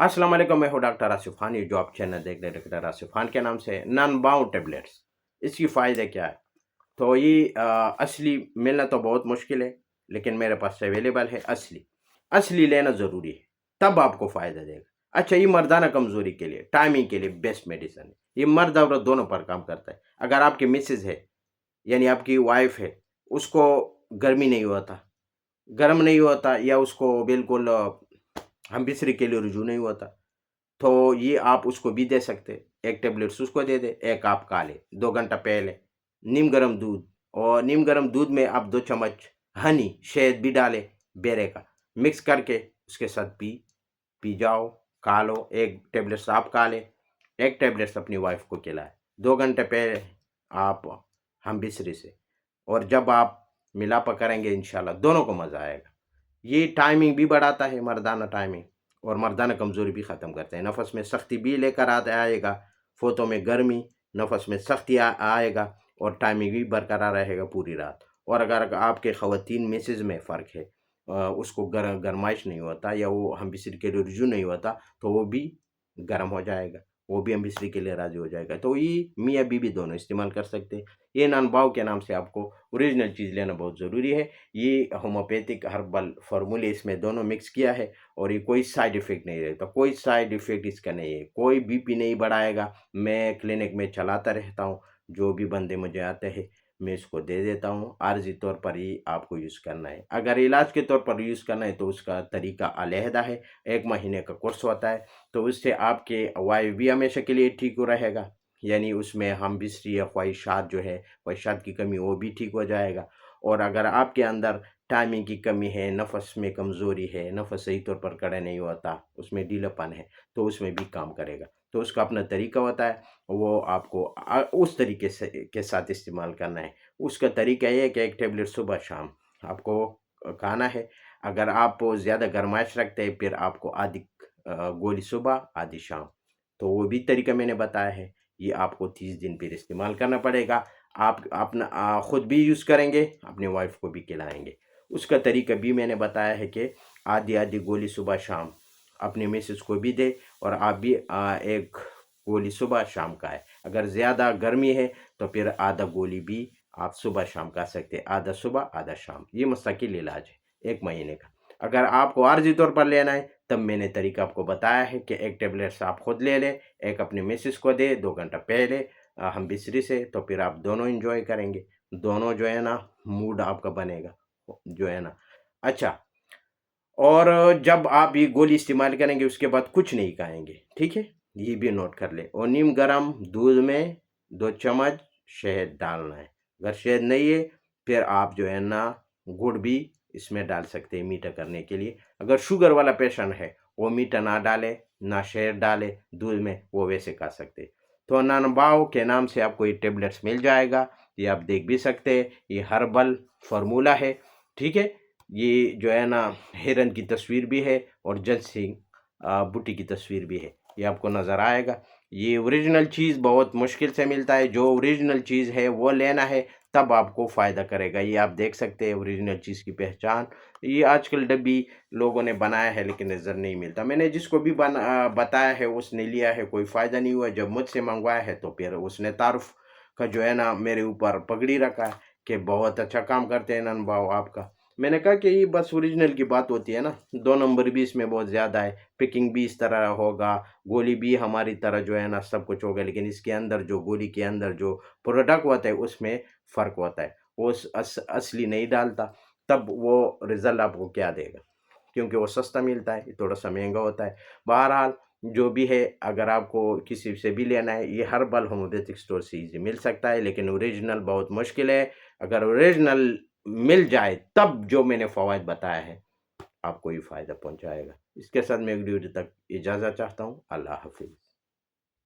अस्सलाम वालेकुम, मैं हूँ डॉक्टर आसिफ खान। ये जो आप चैनल देख रहे हैं डॉक्टर आसिफ खान के नाम से, नॉन-बाउ टैबलेट्स, इसकी फ़ायदे क्या है? तो ये असली मिलना तो बहुत मुश्किल है, लेकिन मेरे पास अवेलेबल है असली। असली लेना ज़रूरी है, तब आपको फ़ायदा देगा। अच्छा, ये मर्दाना कमज़ोरी के लिए, टाइमिंग के लिए बेस्ट मेडिसिन है। ये मर्द औरत दोनों पर काम करता है। अगर आपकी मिसेज़ है, यानी आपकी वाइफ़ है, उसको गर्मी नहीं होता, गर्म नहीं होता, या उसको बिल्कुल हम बिस्तर के लिए रुजू नहीं होता, तो ये आप उसको भी दे सकते। एक टैबलेट्स उसको दे दें, एक आप खा लें, 2 घंटा पहले। नीम गरम दूध, और नीम गरम दूध में आप 2 चम्मच हनी, शहद भी डालें, बेरे का, मिक्स करके उसके साथ पी जाओ, खा लो। 1 टैबलेट्स आप खा लें, 1 टैबलेट्स अपनी वाइफ़ को खिलाएँ। 2 घंटे पहले आप हम बिस्री से, और जब आप मिलापा करेंगे इंशाल्लाह दोनों को मज़ा आएगा। ये टाइमिंग भी बढ़ाता है, मर्दाना टाइमिंग, और मर्दाना कमज़ोरी भी ख़त्म करते हैं। नफ़स में सख्ती भी लेकर आता आएगा, फ़ोतों में गर्मी, नफ़स में सख्ती आएगा, और टाइमिंग भी बरकरार रहेगा पूरी रात। और अगर आपके ख़वातीन मिसेज़ में फ़र्क है, उसको गरमाइश नहीं होता, या वो हम बिस्तर के लिए रुजू नहीं होता, तो वो भी गर्म हो जाएगा, वो भी हम बिस्तर के लिए राज़ी हो जाएगा। तो ये मियाँ बीवी दोनों इस्तेमाल कर सकते हैं। ये नानबाव के नाम से आपको ओरिजिनल चीज़ लेना बहुत ज़रूरी है। ये होम्योपैथिक हर्बल फ़ॉर्मूले इसमें दोनों मिक्स किया है, और ये कोई साइड इफ़ेक्ट नहीं रहता, कोई साइड इफ़ेक्ट इसका नहीं है, कोई बीपी नहीं बढ़ाएगा। मैं क्लिनिक में चलाता रहता हूँ, जो भी बंदे मुझे आते हैं, मैं इसको दे देता हूँ। आर्ज़ी तौर पर ही आपको यूज़ करना है। अगर इलाज के तौर पर यूज़ करना है तो उसका तरीका अलहदा है, 1 महीने का कोर्स होता है, तो उससे आपके वायु भी हमेशा के लिए ठीक हो रहेगा, यानी उसमें हम बिस्री या ख्वाहिशात जो है, ख्वाहिशात की कमी, वो भी ठीक हो जाएगा। और अगर आपके अंदर टाइमिंग की कमी है, नफ़स में कमज़ोरी है, नफ़स सही तौर पर खड़ा नहीं होता, उसमें ढीलापन है, तो उसमें भी काम करेगा। तो उसका अपना तरीका होता है, वो आपको उस तरीके से के साथ इस्तेमाल करना है। उसका तरीका ये है कि 1 टैबलेट सुबह-शाम आपको खाना है। अगर आप ज़्यादा गरमाइश रखते हैं, फिर आपको आधी गोली सुबह, आधी शाम। तो वो भी तरीका मैंने बताया है। ये आपको 30 दिन फिर इस्तेमाल करना पड़ेगा। आप अपना खुद भी यूज़ करेंगे, अपनी वाइफ़ को भी खिलाएँगे। उसका तरीका भी मैंने बताया है कि आधी-आधी गोली सुबह-शाम अपनी मिसेज़ को भी दें, और आप भी 1 गोली सुबह-शाम खाएँ। अगर ज़्यादा गर्मी है, तो फिर आधा गोली भी आप सुबह-शाम खा सकते हैं, आधा सुबह, आधा शाम। ये मुस्तकिल इलाज है 1 महीने का। अगर आपको आर्ज़ी तौर पर लेना है, तब मैंने तरीका आपको बताया है कि 1 टैबलेट्स आप खुद ले लें, 1 अपनी मिसेज़ को दें 2 घंटा पहले हम बिस्री से, तो फिर आप दोनों एन्जॉय करेंगे। दोनों जो है ना, मूड आपका बनेगा, जो है ना। अच्छा, और जब आप ये गोली इस्तेमाल करेंगे, उसके बाद कुछ नहीं खाएँगे, ठीक है? ये भी नोट कर लें, और नीम गरम दूध में 2 चम्मच शहद डालना है। अगर शहद नहीं है, फिर आप जो है ना, गुड़ भी इसमें डाल सकते हैं मीठा करने के लिए। अगर शुगर वाला पेशेंट है, वो मीठा ना डाले, ना शहद डाले दूध में, वो वैसे खा सकते हैं। तो नानबाओ के नाम से आपको ये टैबलेट्स मिल जाएगा। ये आप देख भी सकते हैं, ये हर्बल फ़ॉर्मूला है, ठीक है? ये जो है ना, हिरन की तस्वीर भी है, और जज सिंह बूटी की तस्वीर भी है, ये आपको नज़र आएगा। ये ओरिजिनल चीज़ बहुत मुश्किल से मिलता है, जो ओरिजिनल चीज़ है वो लेना है, तब आपको फ़ायदा करेगा। ये आप देख सकते हैं ओरिजिनल चीज़ की पहचान। ये आजकल डब्बी लोगों ने बनाया है, लेकिन नज़र नहीं मिलता। मैंने जिसको भी बताया है, उसने लिया है, कोई फ़ायदा नहीं हुआ। जब मुझसे मंगवाया है, तो फिर उसने तारुफ़ का जो है ना, मेरे ऊपर पगड़ी रखा है कि बहुत अच्छा काम करते हैं नन भाव आपका। मैंने कहा कि ये बस ओरिजिनल की बात होती है ना, 2 नंबर भी इसमें बहुत ज़्यादा है, पैकिंग भी इस तरह होगा, गोली भी हमारी तरह जो है ना सब कुछ होगा, लेकिन इसके अंदर जो गोली के अंदर जो प्रोडक्ट होता है, उसमें फ़र्क होता है। वो असली नहीं डालता, तब वो रिज़ल्ट आपको क्या देगा? क्योंकि वो सस्ता मिलता है, ये थोड़ा-सा महँगा होता है। बहरहाल, जो भी है, अगर आपको किसी से भी लेना है, ये हर्बल होम्योपैथिक स्टोर से इज़ी मिल सकता है, लेकिन ओरिजिनल बहुत मुश्किल है। अगर ओरिजिनल मिल जाए, तब जो मैंने फ़वाइद बताया है, आपको ये फ़ायदा पहुँचाएगा। इसके साथ मैं वीडियो तक इजाज़त चाहता हूँ। अल्लाह हाफ़िज़।